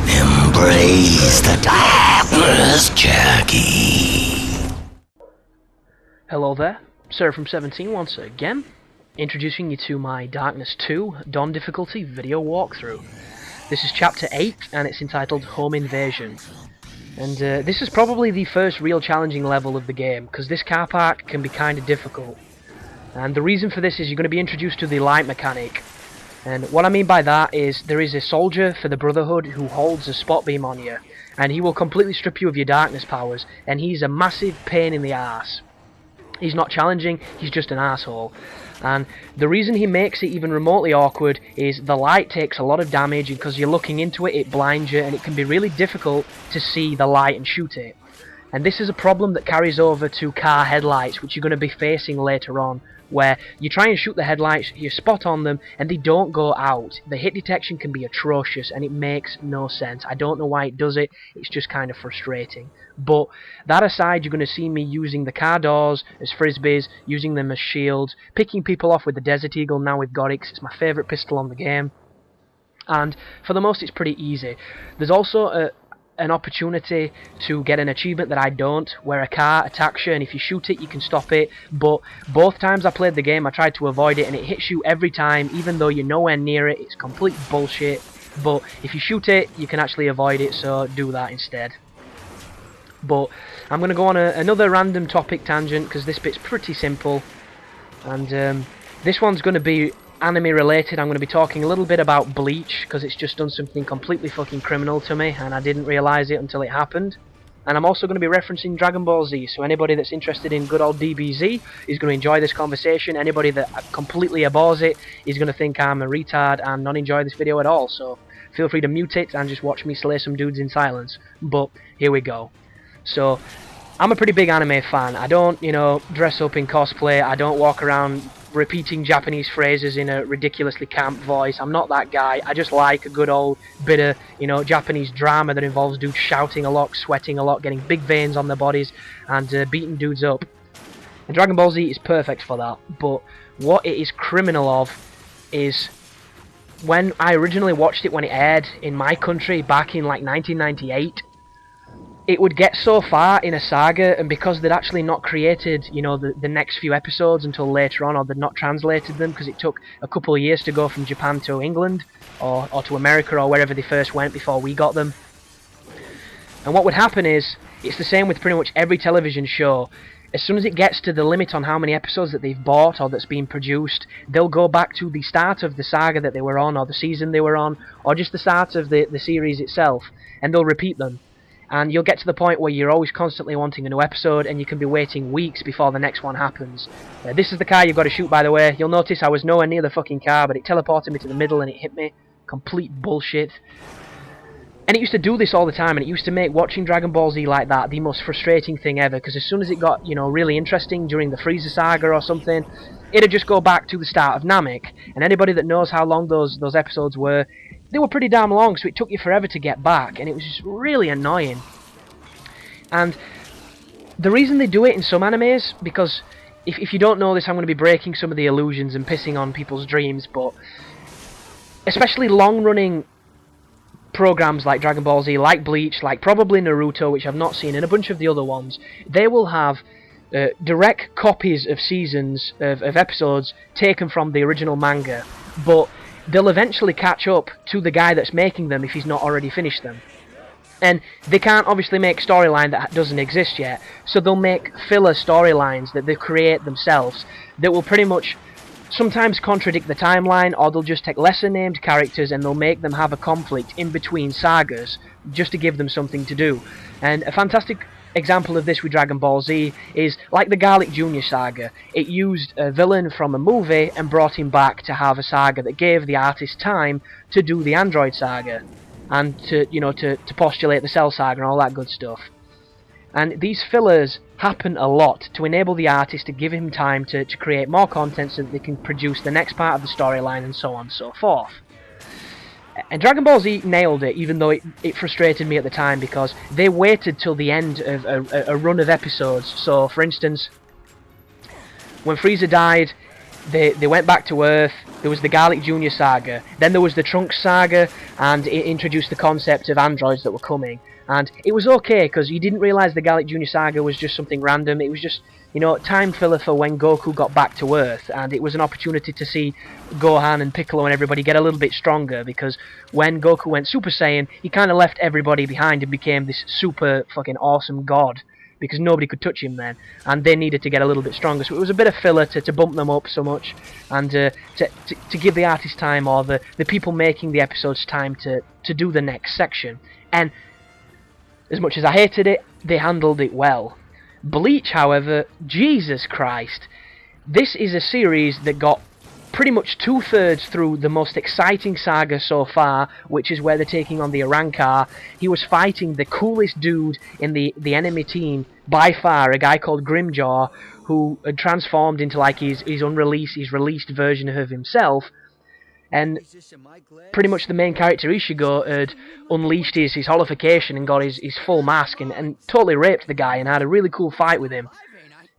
Embrace the darkness, Jackie. Hello there, Sir from 17 once again, introducing you to my Darkness 2 Dawn difficulty video walkthrough. This is chapter 8 and it's entitled Home Invasion. And this is probably the first real challenging level of the game, because this car park can be kind of difficult. And the reason for this is you're going to be introduced to the light mechanic. And what I mean by that is there is a soldier for the Brotherhood who holds a spot beam on you, and he will completely strip you of your darkness powers, and he's a massive pain in the arse. He's not challenging, he's just an asshole. And the reason he makes it even remotely awkward is the light takes a lot of damage, and because you're looking into it, it blinds you, and it can be really difficult to see the light and shoot it. And this is a problem that carries over to car headlights, which you're going to be facing later on, where you try and shoot the headlights, you spot on them, and they don't go out. The hit detection can be atrocious, and it makes no sense. I don't know why it does it, it's just kind of frustrating. But that aside, you're going to see me using the car doors as frisbees, using them as shields, picking people off with the Desert Eagle now we've got it, 'cause it's my favourite pistol on the game. And for the most, it's pretty easy. There's also an opportunity to get an achievement that I don't, where a car attacks you, and if you shoot it you can stop it, but both times I played the game I tried to avoid it and it hits you every time, even though you're nowhere near it. It's complete bullshit, but if you shoot it you can actually avoid it, so do that instead. But I'm going to go on another random topic tangent, because this bit's pretty simple, and this one's going to be anime related. I'm going to be talking a little bit about Bleach, because it's just done something completely fucking criminal to me and I didn't realise it until it happened. And I'm also going to be referencing Dragon Ball Z, so anybody that's interested in good old DBZ is going to enjoy this conversation. Anybody that completely abhors it is going to think I'm a retard and not enjoy this video at all, so feel free to mute it and just watch me slay some dudes in silence. But here we go. So I'm a pretty big anime fan. I don't, dress up in cosplay, I don't walk around repeating Japanese phrases in a ridiculously camp voice. I'm not that guy. I just like a good old bit of, Japanese drama that involves dudes shouting a lot, sweating a lot, getting big veins on their bodies, and beating dudes up. And Dragon Ball Z is perfect for that, but what it is criminal of is when I originally watched it when it aired in my country back in like 1998, it would get so far in a saga, and because they'd actually not created, the next few episodes until later on, or they'd not translated them, because it took a couple of years to go from Japan to England, or to America, or wherever they first went before we got them. And what would happen is, it's the same with pretty much every television show. As soon as it gets to the limit on how many episodes that they've bought or that's being produced, they'll go back to the start of the saga that they were on, or the season they were on, or just the start of the series itself, and they'll repeat them. And you'll get to the point where you're always constantly wanting a new episode, and you can be waiting weeks before the next one happens. This is the car you've got to shoot, by the way. You'll notice I was nowhere near the fucking car, but it teleported me to the middle and it hit me. Complete bullshit. And it used to do this all the time, and it used to make watching Dragon Ball Z like that the most frustrating thing ever, because as soon as it got, really interesting during the Frieza saga or something, it'd just go back to the start of Namek. And anybody that knows how long those episodes were, they were pretty damn long, so it took you forever to get back, and it was just really annoying. And the reason they do it in some animes, because if you don't know this, I'm going to be breaking some of the illusions and pissing on people's dreams, but especially long-running programs like Dragon Ball Z, like Bleach, like probably Naruto, which I've not seen, and a bunch of the other ones, they will have direct copies of seasons, of episodes, taken from the original manga, but they'll eventually catch up to the guy that's making them if he's not already finished them. And they can't obviously make storyline that doesn't exist yet, so they'll make filler storylines that they create themselves that will pretty much sometimes contradict the timeline, or they'll just take lesser named characters and they'll make them have a conflict in between sagas just to give them something to do. And a fantastic example of this with Dragon Ball Z is like the Garlic Jr. saga. It used a villain from a movie and brought him back to have a saga that gave the artist time to do the Android saga and to postulate the Cell saga and all that good stuff. And these fillers happen a lot to enable the artist to give him time to create more content so that they can produce the next part of the storyline and so on and so forth. And Dragon Ball Z nailed it, even though it frustrated me at the time, because they waited till the end of a run of episodes. So, for instance, when Frieza died, they went back to Earth. There was the Garlic Jr. saga. Then there was the Trunks saga, and it introduced the concept of androids that were coming. And it was okay, because you didn't realise the Garlic Jr. saga was just something random. It was just, you know, time filler for when Goku got back to Earth. And it was an opportunity to see Gohan and Piccolo and everybody get a little bit stronger. Because when Goku went Super Saiyan, he kind of left everybody behind and became this super fucking awesome god. Because nobody could touch him then, and they needed to get a little bit stronger. So it was a bit of filler to bump them up so much, and to give the artist time, or the people making the episodes time to do the next section. And as much as I hated it, they handled it well. Bleach, however, Jesus Christ, this is a series that got pretty much 2/3 through the most exciting saga so far, which is where they're taking on the Arrancar. He was fighting the coolest dude in the enemy team by far, a guy called Grimjaw, who had transformed into like his released version of himself. And pretty much the main character, Ishigo, had unleashed his holification and got his full mask and totally raped the guy and had a really cool fight with him.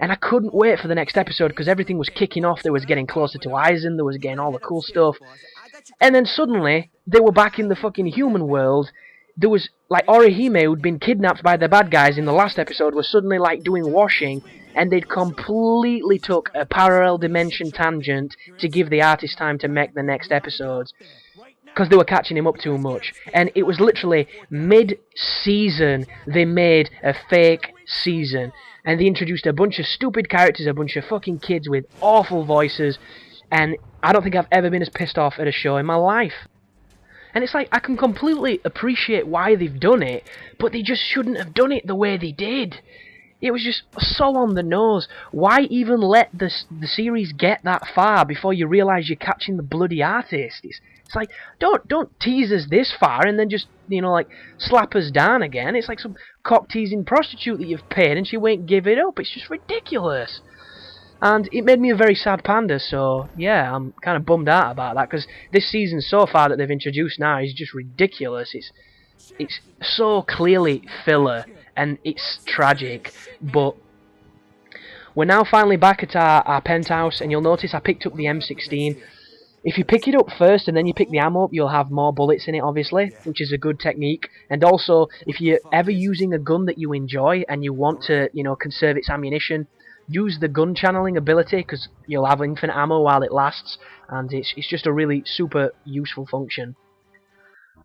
And I couldn't wait for the next episode because everything was kicking off. They was getting closer to Aizen, they was getting all the cool stuff. And then suddenly, they were back in the fucking human world. There was, like, Orihime, who'd been kidnapped by the bad guys in the last episode, was suddenly, like, doing washing. And they'd completely took a parallel dimension tangent to give the artist time to make the next episodes. Because they were catching him up too much. And it was literally mid-season they made a fake season. And they introduced a bunch of stupid characters, a bunch of fucking kids with awful voices, and I don't think I've ever been as pissed off at a show in my life. And it's like, I can completely appreciate why they've done it, but they just shouldn't have done it the way they did. It was just so on the nose. Why even let the series get that far before you realise you're catching the bloody artist? It's like, don't tease us this far and then just, you know, like, slap us down again. It's like some cock-teasing prostitute that you've paid and she won't give it up. It's just ridiculous. And it made me a very sad panda, so yeah, I'm kind of bummed out about that, because this season so far that they've introduced now is just ridiculous. It's so clearly filler, and it's tragic, but we're now finally back at our penthouse, and you'll notice I picked up the M16. If you pick it up first and then you pick the ammo up, you'll have more bullets in it, obviously, which is a good technique. And also, if you're ever using a gun that you enjoy and you want to, you know, conserve its ammunition, use the gun channeling ability, because you'll have infinite ammo while it lasts, and it's just a really super useful function.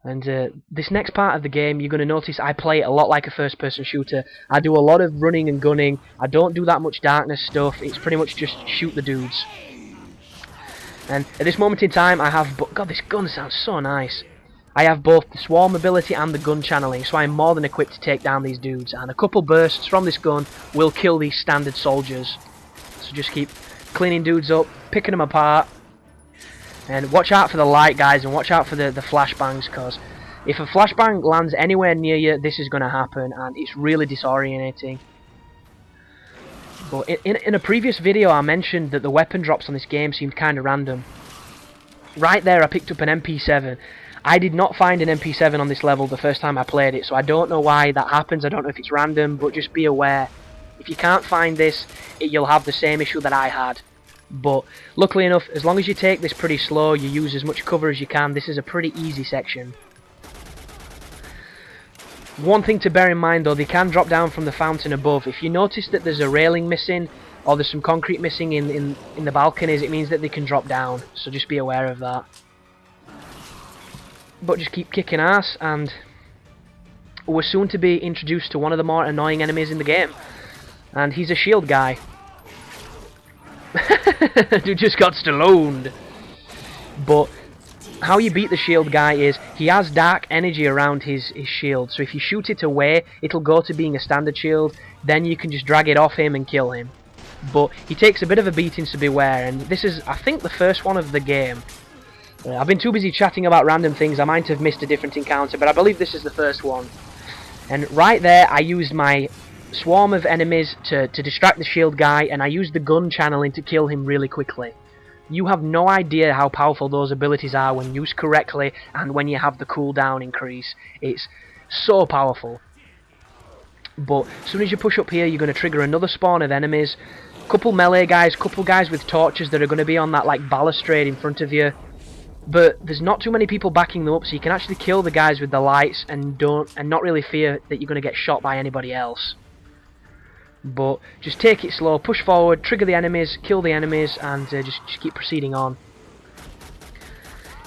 And this next part of the game, you're going to notice I play it a lot like a first-person shooter. I do a lot of running and gunning. I don't do that much darkness stuff. It's pretty much just shoot the dudes. And at this moment in time, I have... God, this gun sounds so nice. I have both the swarm ability and the gun channeling, so I'm more than equipped to take down these dudes. And a couple bursts from this gun will kill these standard soldiers. So just keep cleaning dudes up, picking them apart. And watch out for the light, guys, and watch out for the flashbangs, because if a flashbang lands anywhere near you, this is going to happen, and it's really disorientating. But in a previous video I mentioned that the weapon drops on this game seemed kind of random. Right there I picked up an MP7. I did not find an MP7 on this level the first time I played it, so I don't know why that happens. I don't know if it's random, but just be aware. If you can't find this, you'll have the same issue that I had. But luckily enough, as long as you take this pretty slow, you use as much cover as you can, this is a pretty easy section. One thing to bear in mind though, they can drop down from the fountain above. If you notice that there's a railing missing, or there's some concrete missing in the balconies, it means that they can drop down, so just be aware of that. But just keep kicking ass, and we're soon to be introduced to one of the more annoying enemies in the game. And he's a shield guy. Dude just got staloned. But how you beat the shield guy is, he has dark energy around his shield, so if you shoot it away, it'll go to being a standard shield, then you can just drag it off him and kill him. But he takes a bit of a beating, so beware, and this is, I think, the first one of the game. I've been too busy chatting about random things, I might have missed a different encounter, but I believe this is the first one. And right there, I used my swarm of enemies to distract the shield guy, and I used the gun channeling to kill him really quickly. You have no idea how powerful those abilities are when used correctly and when you have the cooldown increase. It's so powerful. But as soon as you push up here, you're going to trigger another spawn of enemies, couple melee guys, couple guys with torches that are going to be on that like balustrade in front of you. But there's not too many people backing them up, so you can actually kill the guys with the lights and not really fear that you're going to get shot by anybody else. But just take it slow, push forward, trigger the enemies, kill the enemies, and just keep proceeding on.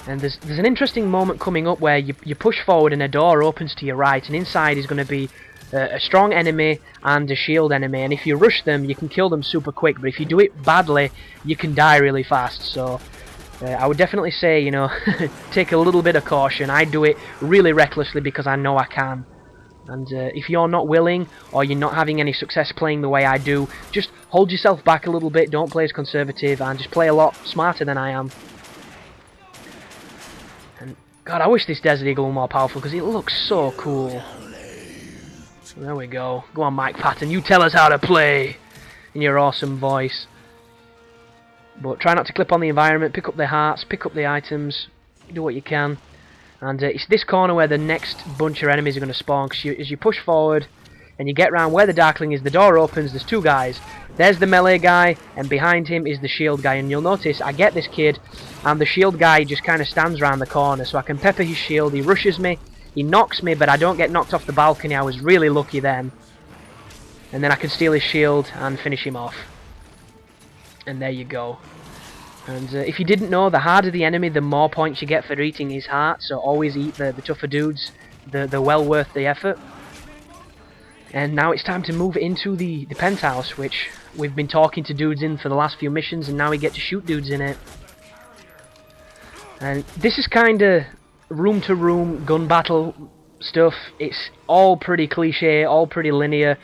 And there's an interesting moment coming up where you push forward and a door opens to your right, and inside is going to be a strong enemy and a shield enemy. And if you rush them, you can kill them super quick. But if you do it badly, you can die really fast. So I would definitely say, you know, take a little bit of caution. I do it really recklessly because I know I can. And if you're not willing, or you're not having any success playing the way I do, just hold yourself back a little bit, don't play as conservative, and just play a lot smarter than I am. And God, I wish this Desert Eagle were more powerful, because it looks so cool. So there we go. Go on, Mike Patton, you tell us how to play in your awesome voice. But try not to clip on the environment, pick up the hearts, pick up the items, do what you can. And it's this corner where the next bunch of enemies are going to spawn, because as you push forward and you get round where the Darkling is, the door opens, there's two guys. There's the melee guy, and behind him is the shield guy. And you'll notice I get this kid, and the shield guy just kind of stands round the corner, so I can pepper his shield. He rushes me, he knocks me, but I don't get knocked off the balcony. I was really lucky then. And then I can steal his shield and finish him off. And there you go. And if you didn't know, the harder the enemy, the more points you get for eating his heart. So always eat the tougher dudes. They're well worth the effort. And now it's time to move into the penthouse, which we've been talking to dudes in for the last few missions, and now we get to shoot dudes in it. And this is kind of room-to-room gun battle stuff. It's all pretty cliche, all pretty linear.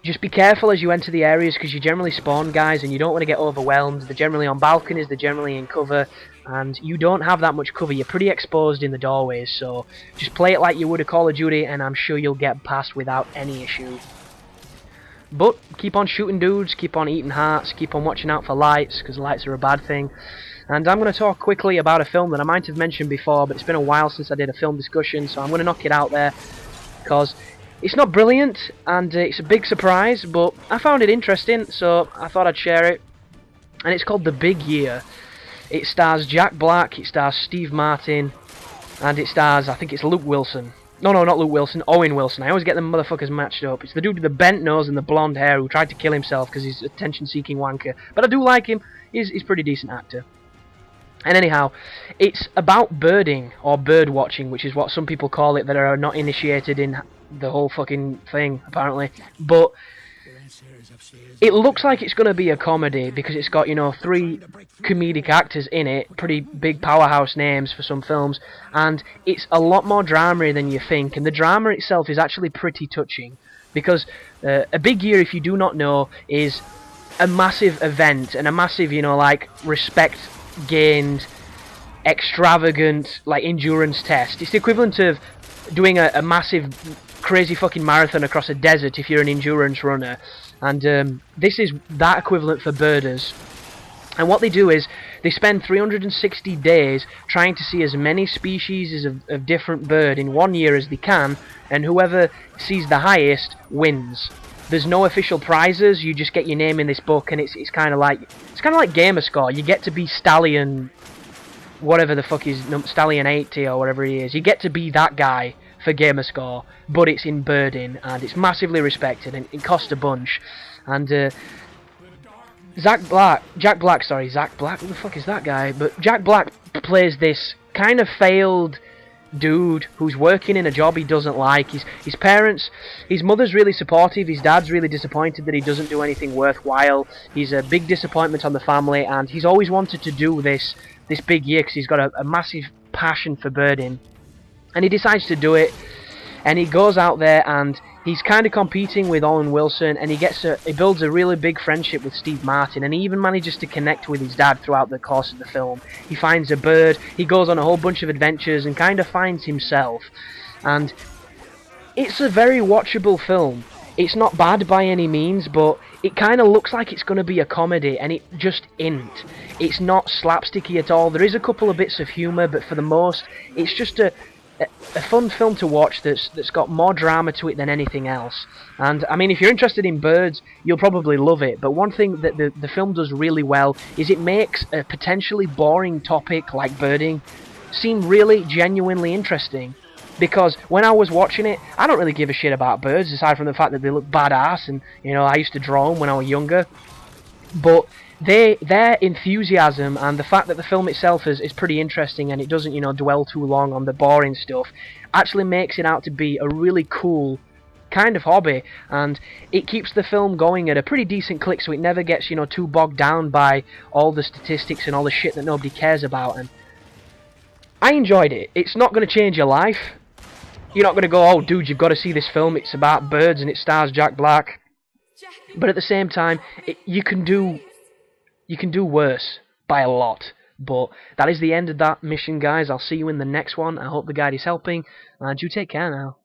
Just be careful as you enter the areas, because you generally spawn guys and you don't want to get overwhelmed. They're generally on balconies, they're generally in cover, and you don't have that much cover. You're pretty exposed in the doorways, so just play it like you would a Call of Duty, and I'm sure you'll get past without any issue. But keep on shooting dudes, keep on eating hearts, keep on watching out for lights, because lights are a bad thing. And I'm going to talk quickly about a film that I might have mentioned before, but it's been a while since I did a film discussion, so I'm going to knock it out there, because it's not brilliant, and it's a big surprise, but I found it interesting, so I thought I'd share it. And it's called The Big Year. It stars Jack Black, it stars Steve Martin, and it stars, I think it's Luke Wilson. No, not Luke Wilson, Owen Wilson. I always get them motherfuckers matched up. It's the dude with the bent nose and the blonde hair who tried to kill himself because he's a attention-seeking wanker. But I do like him. He's a pretty decent actor. And anyhow, it's about birding, or bird watching, which is what some people call it that are not initiated in the whole fucking thing, apparently. But it looks like it's going to be a comedy, because it's got, you know, 3 comedic actors in it, pretty big powerhouse names for some films, and it's a lot more drama than you think, and the drama itself is actually pretty touching, because A Big Year, if you do not know, is a massive event, and a massive, you know, like, respect gained, extravagant, like, endurance test. It's the equivalent of doing a massive, crazy fucking marathon across a desert if you're an endurance runner. And this is that equivalent for birders. And what they do is they spend 360 days trying to see as many species of different bird in 1 year as they can, and whoever sees the highest wins. There's no official prizes. You just get your name in this book, and it's kind of like Gamerscore. You get to be Stallion, whatever the fuck is Stallion 80 or whatever he is. You get to be that guy for Gamerscore, but it's in birding, and it's massively respected, and it costs a bunch. And Jack Black, who the fuck is that guy? But Jack Black plays this kind of failed dude who's working in a job he doesn't like. His mother's really supportive, his dad's really disappointed that he doesn't do anything worthwhile. He's a big disappointment on the family, and he's always wanted to do this big year because he's got a massive passion for birding. And he decides to do it, and he goes out there, and he's kind of competing with Owen Wilson, and he builds a really big friendship with Steve Martin, and he even manages to connect with his dad throughout the course of the film. He finds a bird, he goes on a whole bunch of adventures, and kind of finds himself. And it's a very watchable film. It's not bad by any means, but it kind of looks like it's going to be a comedy, and it just isn't. It's not slapsticky at all. There is a couple of bits of humour, but for the most, it's just a a fun film to watch that's got more drama to it than anything else. And I mean, if you're interested in birds, you'll probably love it. But one thing that the film does really well is it makes a potentially boring topic like birding seem really genuinely interesting. Because when I was watching it, I don't really give a shit about birds aside from the fact that they look badass, and you know I used to draw them when I was younger. But their enthusiasm and the fact that the film itself is pretty interesting and it doesn't, you know, dwell too long on the boring stuff, actually makes it out to be a really cool kind of hobby, and it keeps the film going at a pretty decent click, so it never gets, you know, too bogged down by all the statistics and all the shit that nobody cares about. And I enjoyed it. It's not going to change your life. You're not going to go, oh dude, you've got to see this film, it's about birds and it stars Jack Black. But at the same time, you can do worse by a lot. But that is the end of that mission, guys. I'll see you in the next one. I hope the guide is helping, and you take care now.